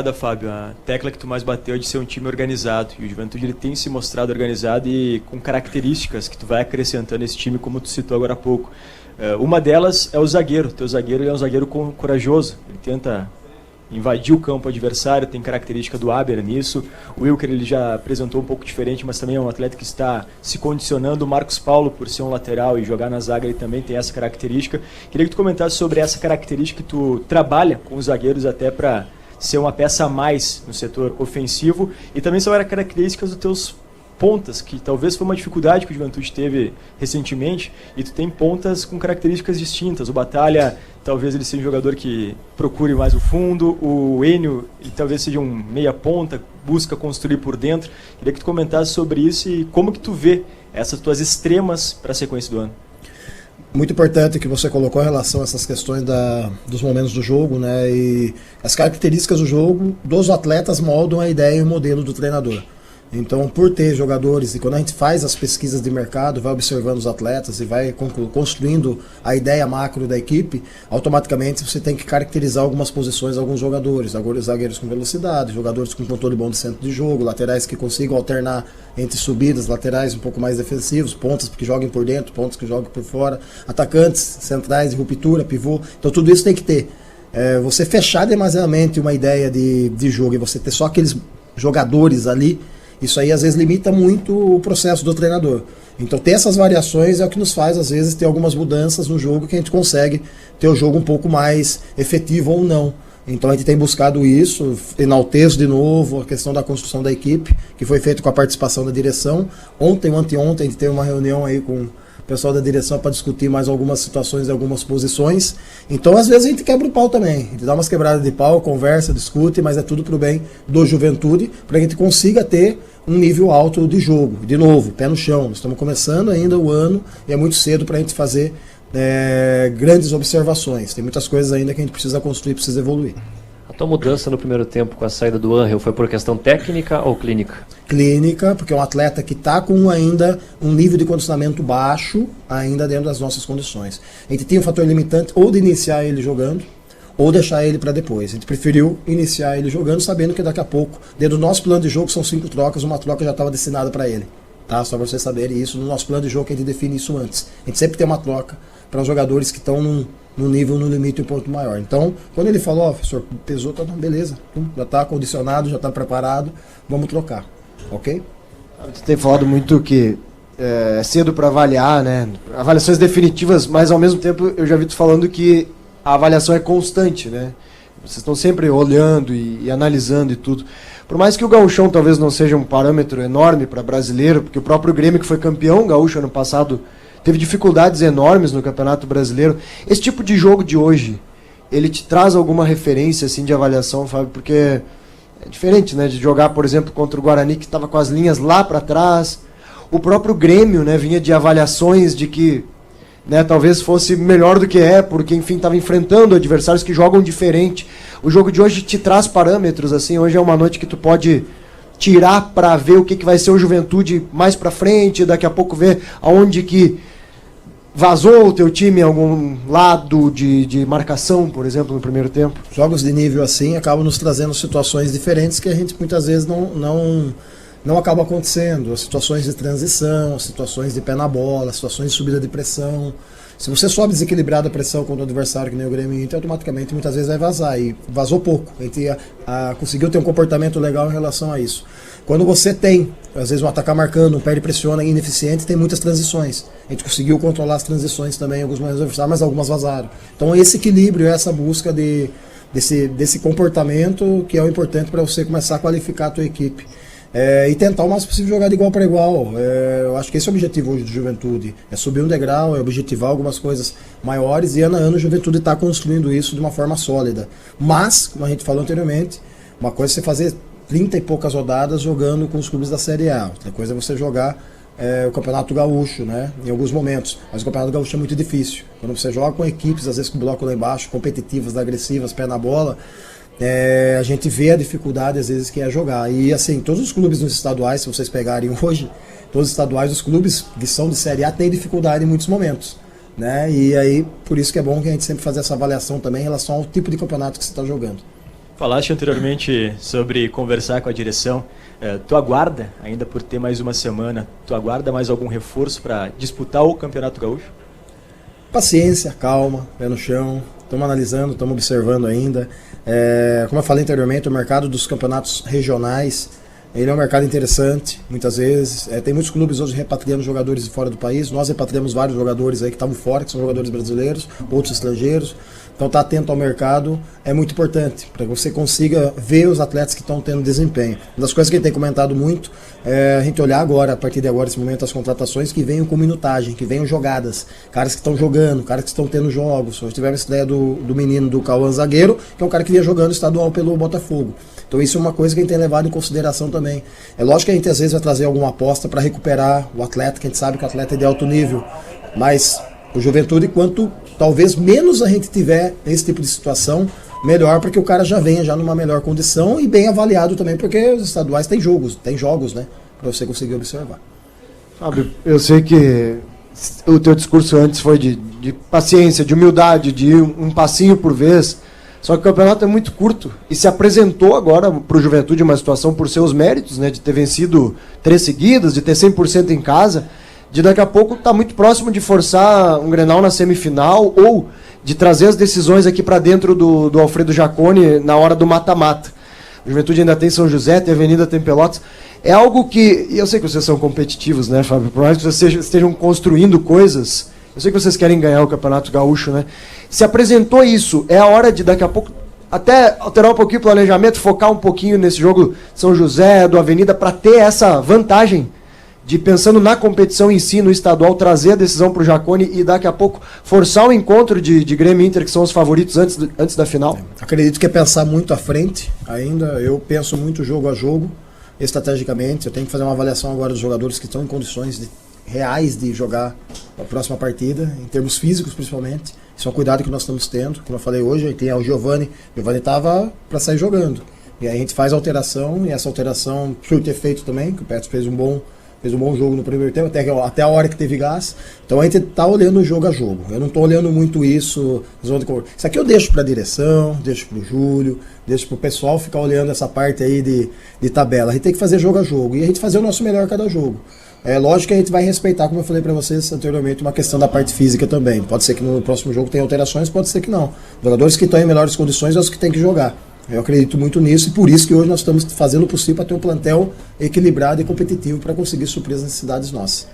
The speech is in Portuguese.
temporada, Fábio, a tecla que tu mais bateu é de ser um time organizado. E o Juventude ele tem se mostrado organizado e com características que tu vai acrescentando esse time, como tu citou agora há pouco. Uma delas é o zagueiro. Teu zagueiro ele é um zagueiro corajoso. Ele tenta invadir o campo adversário, tem característica do Aber nisso. O Wilker ele já apresentou um pouco diferente, mas também é um atleta que está se condicionando. O Marcos Paulo, por ser um lateral e jogar na zaga, ele também tem essa característica. Queria que tu comentasse sobre essa característica que tu trabalha com os zagueiros até para ser uma peça a mais no setor ofensivo, e também sobre as características dos teus pontas, que talvez foi uma dificuldade que o Juventude teve recentemente, e tu tem pontas com características distintas. O Batalha, talvez ele seja um jogador que procure mais o fundo, o Enio, e talvez seja um meia ponta, busca construir por dentro. Queria que tu comentasse sobre isso e como que tu vê essas tuas extremas para a sequência do ano. Muito importante que você colocou em relação a essas questões dos momentos do jogo, né? E as características do jogo dos atletas moldam a ideia e o modelo do treinador. Então, por ter jogadores, e quando a gente faz as pesquisas de mercado, vai observando os atletas e vai construindo a ideia macro da equipe, automaticamente você tem que caracterizar algumas posições, alguns jogadores, zagueiros com velocidade, jogadores com controle bom de centro de jogo, laterais que consigam alternar entre subidas, laterais um pouco mais defensivos, pontas que joguem por dentro, pontas que joguem por fora, atacantes, centrais de ruptura, pivô. Então tudo isso tem que ter. Você fechar demasiadamente uma ideia de jogo e você ter só aqueles jogadores ali, isso aí às vezes limita muito o processo do treinador. Então ter essas variações é o que nos faz às vezes ter algumas mudanças no jogo que a gente consegue ter o jogo um pouco mais efetivo ou não. Então a gente tem buscado isso, enalteço de novo a questão da construção da equipe, que foi feito com a participação da direção. Ontem ou anteontem a gente teve uma reunião aí com o pessoal da direção para discutir mais algumas situações e algumas posições. Então às vezes a gente quebra o pau também, a gente dá umas quebradas de pau, conversa, discute, mas é tudo pro bem do Juventude, para que a gente consiga ter um nível alto de jogo. De novo, pé no chão, nós estamos começando ainda o ano e é muito cedo para a gente fazer grandes observações. Tem muitas coisas ainda que a gente precisa construir, precisa evoluir. A tua mudança no primeiro tempo com a saída do Angel foi por questão técnica ou clínica? Clínica, porque é um atleta que está com ainda um nível de condicionamento baixo, ainda dentro das nossas condições. A gente tinha um fator limitante ou de iniciar ele jogando, ou deixar ele para depois. A gente preferiu iniciar ele jogando, sabendo que daqui a pouco, dentro do nosso plano de jogo, são 5 trocas, uma troca já estava destinada para ele. Tá? Só para vocês saberem isso, no nosso plano de jogo que a gente define isso antes. A gente sempre tem uma troca para os jogadores que estão no nível, no limite, um ponto maior. Então, quando ele falou, professor, pesou, tá, beleza, já está condicionado, já está preparado, vamos trocar, ok? Você tem falado muito que é cedo para avaliar, né? Avaliações definitivas, mas ao mesmo tempo eu já vi tu falando que a avaliação é constante, né? Vocês estão sempre olhando e analisando e tudo. Por mais que o gauchão talvez não seja um parâmetro enorme para brasileiro, porque o próprio Grêmio, que foi campeão gaúcho ano passado, teve dificuldades enormes no Campeonato Brasileiro. Esse tipo de jogo de hoje, ele te traz alguma referência assim, de avaliação, Fábio? Porque é diferente, né, de jogar, por exemplo, contra o Guarani, que estava com as linhas lá para trás. O próprio Grêmio, né, vinha de avaliações de que, né, talvez fosse melhor do que porque, enfim, estava enfrentando adversários que jogam diferente. O jogo de hoje te traz parâmetros, assim, hoje é uma noite que tu pode tirar para ver o que vai ser o Juventude mais para frente, daqui a pouco ver aonde que vazou o teu time em algum lado de marcação, por exemplo, no primeiro tempo. Jogos de nível assim acabam nos trazendo situações diferentes que a gente muitas vezes não acaba acontecendo. Situações de transição, situações de pé na bola, situações de subida de pressão. Se você sobe desequilibrado a pressão contra o adversário, que nem o Grêmio Inter, automaticamente muitas vezes vai vazar. E vazou pouco. A gente conseguiu ter um comportamento legal em relação a isso. Quando você tem, às vezes, um atacar marcando, um pé de pressiona ineficiente, tem muitas transições. A gente conseguiu controlar as transições também em alguns momentos do adversário, mas algumas vazaram. Então esse equilíbrio, essa busca desse comportamento que é o importante para você começar a qualificar a tua equipe. E tentar o máximo possível jogar de igual para igual. Eu acho que esse é o objetivo hoje do Juventude. É subir um degrau, é objetivar algumas coisas maiores, e ano a ano o Juventude está construindo isso de uma forma sólida. Mas, como a gente falou anteriormente, uma coisa é você fazer 30 e poucas rodadas jogando com os clubes da Série A. Outra coisa é você jogar o Campeonato Gaúcho, né, em alguns momentos. Mas o Campeonato Gaúcho é muito difícil. Quando você joga com equipes, às vezes com o bloco lá embaixo, competitivas, agressivas, pé na bola, a gente vê a dificuldade às vezes que é jogar. E assim, todos os clubes nos estaduais, se vocês pegarem hoje, todos os estaduais, os clubes que são de Série A têm dificuldade em muitos momentos, né? E aí, por isso que é bom que a gente sempre faça essa avaliação também em relação ao tipo de campeonato que você está jogando. Falaste anteriormente sobre conversar com a direção. Tu aguarda, ainda por ter mais uma semana, tu aguarda mais algum reforço para disputar o Campeonato Gaúcho? Paciência, calma, pé no chão. Estamos analisando, estamos observando ainda. Como eu falei anteriormente, o mercado dos campeonatos regionais, ele é um mercado interessante, muitas vezes. Tem muitos clubes hoje repatriando jogadores de fora do país. Nós repatriamos vários jogadores aí que estavam fora, que são jogadores brasileiros, outros estrangeiros. Então, estar atento ao mercado é muito importante, para que você consiga ver os atletas que estão tendo desempenho. Uma das coisas que a gente tem comentado muito é a gente olhar agora, a partir de agora, esse momento, as contratações que venham com minutagem, que venham jogadas. Caras que estão jogando, caras que estão tendo jogos. Hoje tivemos essa ideia do menino do Cauã Zagueiro, que é um cara que vinha jogando estadual pelo Botafogo. Então, isso é uma coisa que a gente tem levado em consideração também. É lógico que a gente, às vezes, vai trazer alguma aposta para recuperar o atleta, que a gente sabe que o atleta é de alto nível. Mas o Juventude, quanto talvez menos a gente tiver esse tipo de situação, melhor, para que o cara já venha já numa melhor condição e bem avaliado também, porque os estaduais têm jogos, né, para você conseguir observar. Fábio, eu sei que o teu discurso antes foi de paciência, de humildade, de um passinho por vez, só que o campeonato é muito curto e se apresentou agora para o Juventude uma situação por seus méritos, né, de ter vencido 3 seguidas, de ter 100% em casa, de daqui a pouco estar muito próximo de forçar um Grenal na semifinal ou de trazer as decisões aqui para dentro do Alfredo Jaconi na hora do mata-mata. O Juventude ainda tem São José, tem Avenida, tem Pelotas. É algo que, e eu sei que vocês são competitivos, né, Fábio? Por mais que vocês estejam construindo coisas, eu sei que vocês querem ganhar o Campeonato Gaúcho, né? Se apresentou isso, é a hora de daqui a pouco até alterar um pouquinho o planejamento, focar um pouquinho nesse jogo São José, do Avenida, para ter essa vantagem de, pensando na competição em si, no estadual, trazer a decisão para o Jaconi e daqui a pouco forçar o encontro de Grêmio e Inter, que são os favoritos antes da final? Acredito que é pensar muito à frente ainda. Eu penso muito jogo a jogo, estrategicamente. Eu tenho que fazer uma avaliação agora dos jogadores que estão em condições reais de jogar a próxima partida, em termos físicos principalmente. Isso é um cuidado que nós estamos tendo. Como eu falei hoje, tem o Giovani. O Giovani estava para sair jogando. E aí a gente faz a alteração, e essa alteração por ter feito também, que o Petros fez um bom jogo no primeiro tempo, até a hora que teve gás. Então a gente está olhando jogo a jogo. Eu não estou olhando muito isso. Isso aqui eu deixo para a direção, deixo para o Júlio, deixo para o pessoal ficar olhando essa parte aí de tabela. A gente tem que fazer jogo a jogo e a gente fazer o nosso melhor a cada jogo. É lógico que a gente vai respeitar, como eu falei para vocês anteriormente, uma questão da parte física também. Pode ser que no próximo jogo tenha alterações, pode ser que não. Os jogadores que estão em melhores condições são os que têm que jogar. Eu acredito muito nisso e por isso que hoje nós estamos fazendo o possível para ter um plantel equilibrado e competitivo para conseguir suprir as necessidades nossas.